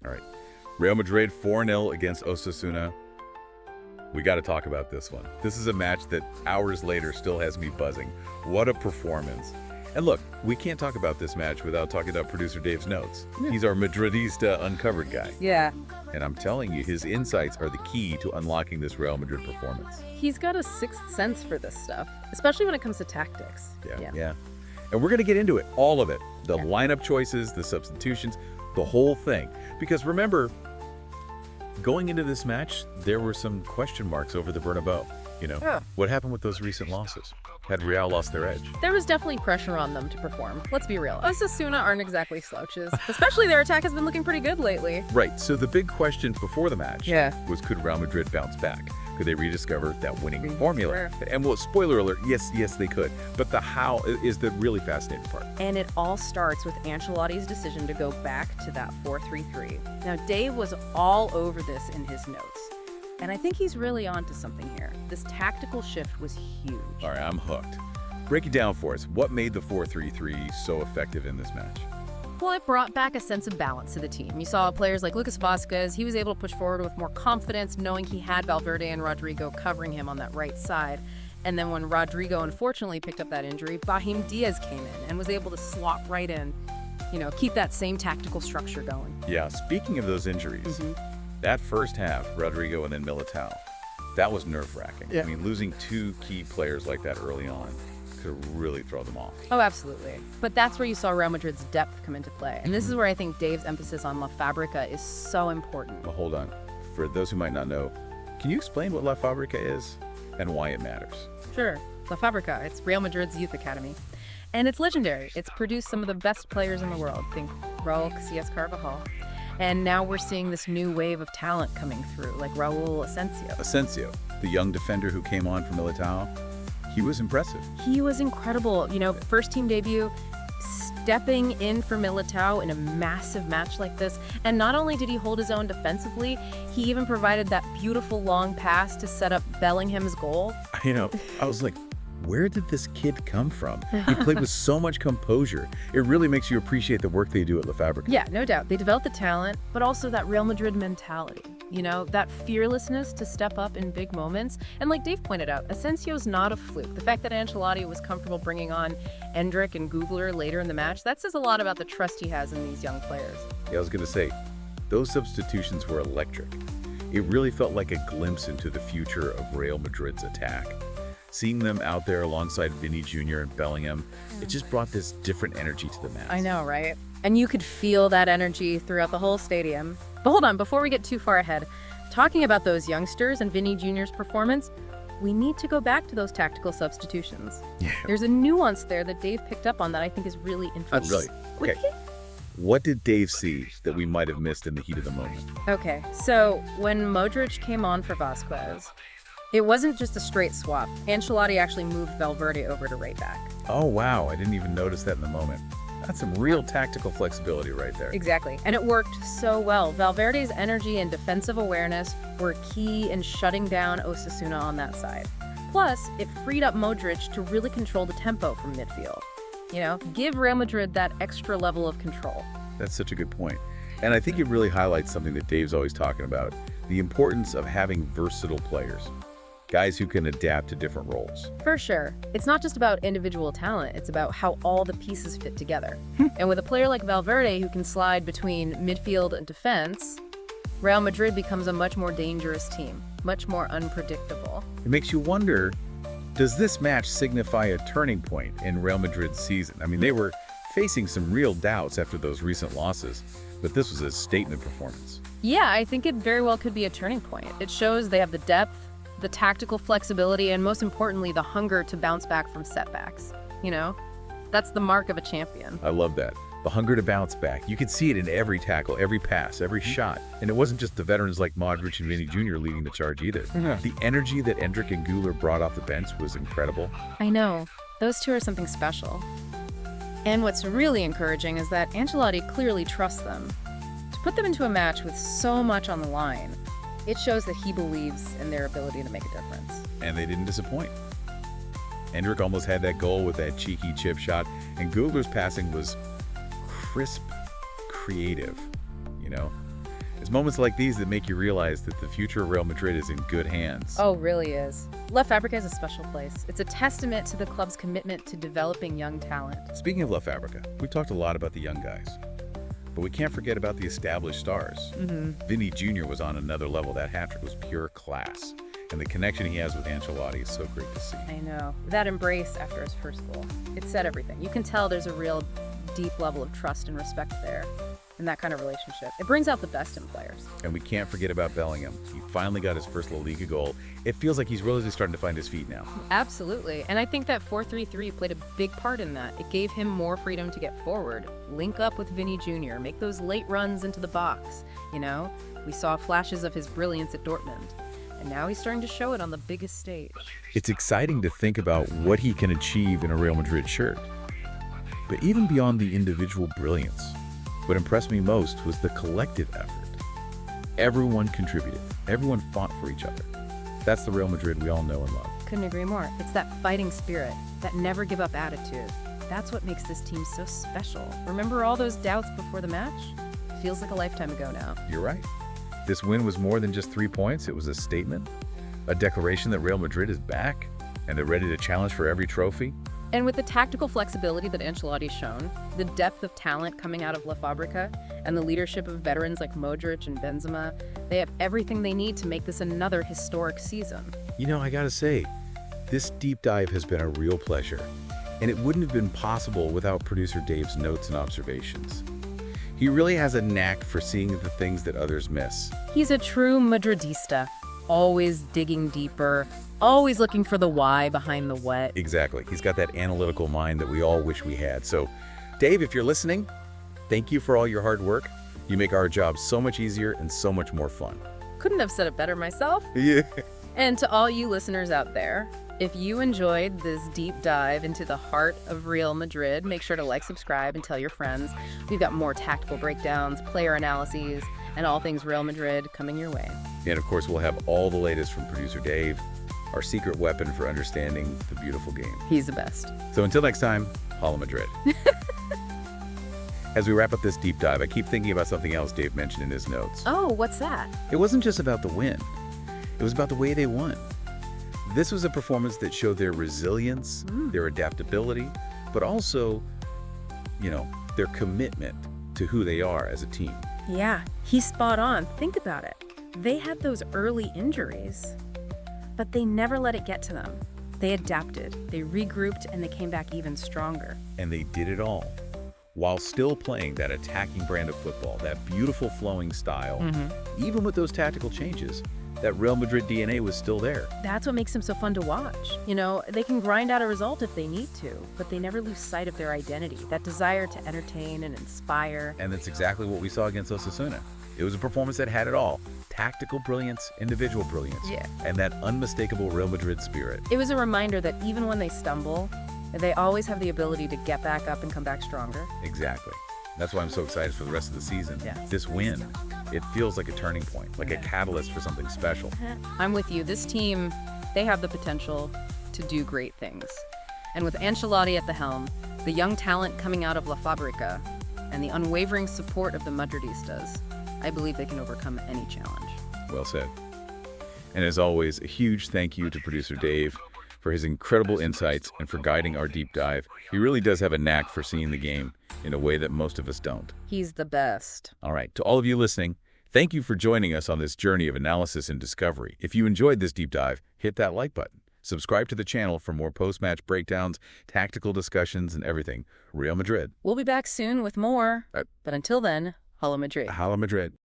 All right. Real Madrid 4-0 against Osasuna. We got to talk about this one. This is a match that hours later still has me buzzing. What a performance. And look, we can't talk about this match without talking about producer Dave's notes. Yeah. He's our Madridista uncovered guy. Yeah. And I'm telling you, his insights are the key to unlocking this Real Madrid performance. He's got a sixth sense for this stuff, especially when it comes to tactics. Yeah. And we're going to get into it, all of it. The Yeah. lineup choices, the substitutions, the whole thing. Because remember, going into this match, there were some question marks over the Bernabeu. Yeah. What happened with those recent losses? Had Real lost their edge? There was definitely pressure on them to perform. Let's be real. Osasuna aren't exactly slouches, especially their attack has been looking pretty good lately. Right, so the big question before the match Yeah. was, could Real Madrid bounce back? Could they rediscover that winning formula? Sure. And well, spoiler alert, yes, they could. But the how is the really fascinating part. And it all starts with Ancelotti's decision to go back to that 4-3-3. Now, Dave was all over this in his notes. And I think he's really onto something here. This tactical shift was huge. All right, I'm hooked. Break it down for us. What made the 4-3-3 so effective in this match? Well, it brought back a sense of balance to the team. You saw players like Lucas Vazquez, he was able to push forward with more confidence, knowing he had Valverde and Rodrigo covering him on that right side. And then when Rodrigo unfortunately picked up that injury, Brahim Diaz came in and was able to slot right in, keep that same tactical structure going. Yeah, speaking of those injuries, that first half, Rodrigo and then Militao, that was nerve-wracking. Yeah. I mean, losing two key players like that early on could really throw them off. Oh, absolutely. But that's where you saw Real Madrid's depth come into play. And this is where I think Dave's emphasis on La Fabrica is so important. Well, hold on. For those who might not know, can you explain what La Fabrica is and why it matters? Sure. La Fabrica, it's Real Madrid's youth academy. And it's legendary. It's produced some of the best players in the world. Think Raul Casillas Carvajal. And now we're seeing this new wave of talent coming through, like Raul Asensio. Asensio, the young defender who came on from Militao, he was impressive. He was incredible. First team debut, stepping in for Militao in a massive match like this. And not only did he hold his own defensively, he even provided that beautiful long pass to set up Bellingham's goal. I was like, where did this kid come from? He played with so much composure. It really makes you appreciate the work they do at La Fabrica. Yeah, no doubt. They developed the talent, but also that Real Madrid mentality. That fearlessness to step up in big moments. And like Dave pointed out, Asensio's not a fluke. The fact that Ancelotti was comfortable bringing on Endrick and Googler later in the match, that says a lot about the trust he has in these young players. Yeah, I was going to say, those substitutions were electric. It really felt like a glimpse into the future of Real Madrid's attack. Seeing them out there alongside Vinny Jr. and Bellingham, it just brought this different energy to the match. I know, right? And you could feel that energy throughout the whole stadium. But hold on, before we get too far ahead, talking about those youngsters and Vinny Jr.'s performance, we need to go back to those tactical substitutions. Yeah. There's a nuance there that Dave picked up on that I think is really interesting. Really? Okay. What did Dave see that we might have missed in the heat of the moment? Okay, so when Modric came on for Vazquez, it wasn't just a straight swap. Ancelotti actually moved Valverde over to right back. Oh, wow. I didn't even notice that in the moment. That's some real tactical flexibility right there. Exactly. And it worked so well. Valverde's energy and defensive awareness were key in shutting down Osasuna on that side. Plus, it freed up Modric to really control the tempo from midfield. Give Real Madrid that extra level of control. That's such a good point. And I think it really highlights something that Dave's always talking about, the importance of having versatile players. Guys who can adapt to different roles. For sure. It's not just about individual talent, it's about how all the pieces fit together. And with a player like Valverde who can slide between midfield and defense, Real Madrid becomes a much more dangerous team, much more unpredictable. It makes you wonder, does this match signify a turning point in Real Madrid's season? I mean, they were facing some real doubts after those recent losses, but this was a statement performance. Yeah, I think it very well could be a turning point. It shows they have the depth, the tactical flexibility, and most importantly, the hunger to bounce back from setbacks. That's the mark of a champion. I love that. The hunger to bounce back. You could see it in every tackle, every pass, every shot. And it wasn't just the veterans like Modric and Vinny Jr. leading the charge either. The energy that Endrick and Güler brought off the bench was incredible. I know. Those two are something special. And what's really encouraging is that Ancelotti clearly trusts them. To put them into a match with so much on the line, it shows that he believes in their ability to make a difference. And they didn't disappoint. Endrick almost had that goal with that cheeky chip shot, and Güler's passing was crisp, creative, It's moments like these that make you realize that the future of Real Madrid is in good hands. Oh, really is. La Fabrica is a special place. It's a testament to the club's commitment to developing young talent. Speaking of La Fabrica, we've talked a lot about the young guys. But we can't forget about the established stars. Vinny Jr. was on another level. That hat-trick was pure class. And the connection he has with Ancelotti is so great to see. I know. That embrace after his first goal, it said everything. You can tell there's a real deep level of trust and respect there in that kind of relationship. It brings out the best in players. And we can't forget about Bellingham. He finally got his first La Liga goal. It feels like he's really starting to find his feet now. Absolutely. And I think that 4-3-3 played a big part in that. It gave him more freedom to get forward, link up with Vinny Jr., make those late runs into the box. You know, we saw flashes of his brilliance at Dortmund. And now he's starting to show it on the biggest stage. It's exciting to think about what he can achieve in a Real Madrid shirt. But even beyond the individual brilliance, what impressed me most was the collective effort. Everyone contributed. Everyone fought for each other. That's the Real Madrid we all know and love. Couldn't agree more. It's that fighting spirit, that never give up attitude. That's what makes this team so special. Remember all those doubts before the match? Feels like a lifetime ago now. You're right. This win was more than just 3 points. It was a statement, a declaration that Real Madrid is back and they're ready to challenge for every trophy. And with the tactical flexibility that Ancelotti's shown, the depth of talent coming out of La Fabrica, and the leadership of veterans like Modric and Benzema, they have everything they need to make this another historic season. You know, I gotta say, this deep dive has been a real pleasure, and it wouldn't have been possible without producer Dave's notes and observations. He really has a knack for seeing the things that others miss. He's a true Madridista, always digging deeper, always looking for the why behind the what. Exactly. He's got that analytical mind that we all wish we had. So, Dave, if you're listening, thank you for all your hard work. You make our job so much easier and so much more fun. Couldn't have said it better myself. Yeah. And to all you listeners out there, if you enjoyed this deep dive into the heart of Real Madrid, make sure to like, subscribe, and tell your friends. We've got more tactical breakdowns, player analyses, and all things Real Madrid coming your way. And of course, we'll have all the latest from producer Dave, our secret weapon for understanding the beautiful game. He's the best. So until next time, Hala Madrid. As we wrap up this deep dive, I keep thinking about something else Dave mentioned in his notes. Oh, what's that? It wasn't just about the win. It was about the way they won. This was a performance that showed their resilience, their adaptability, but also, their commitment to who they are as a team. Yeah, he's spot on. Think about it. They had those early injuries, but they never let it get to them. They adapted, they regrouped, and they came back even stronger. And they did it all while still playing that attacking brand of football, that beautiful flowing style. Even with those tactical changes, that Real Madrid DNA was still there. That's what makes them so fun to watch. They can grind out a result if they need to, but they never lose sight of their identity, that desire to entertain and inspire. And that's exactly what we saw against Osasuna. It was a performance that had it all. Tactical brilliance, individual brilliance, and that unmistakable Real Madrid spirit. It was a reminder that even when they stumble, they always have the ability to get back up and come back stronger. Exactly. That's why I'm so excited for the rest of the season. Yeah. This win, it feels like a turning point, like a catalyst for something special. I'm with you. This team, they have the potential to do great things. And with Ancelotti at the helm, the young talent coming out of La Fabrica, and the unwavering support of the Madridistas, I believe they can overcome any challenge. Well said. And as always, a huge thank you to producer Dave for his incredible insights and for guiding our deep dive. He really does have a knack for seeing the game in a way that most of us don't. He's the best. All right, to all of you listening, thank you for joining us on this journey of analysis and discovery. If you enjoyed this deep dive, hit that like button. Subscribe to the channel for more post-match breakdowns, tactical discussions, and everything Real Madrid. We'll be back soon with more. But until then, Hala Madrid. Hala Madrid.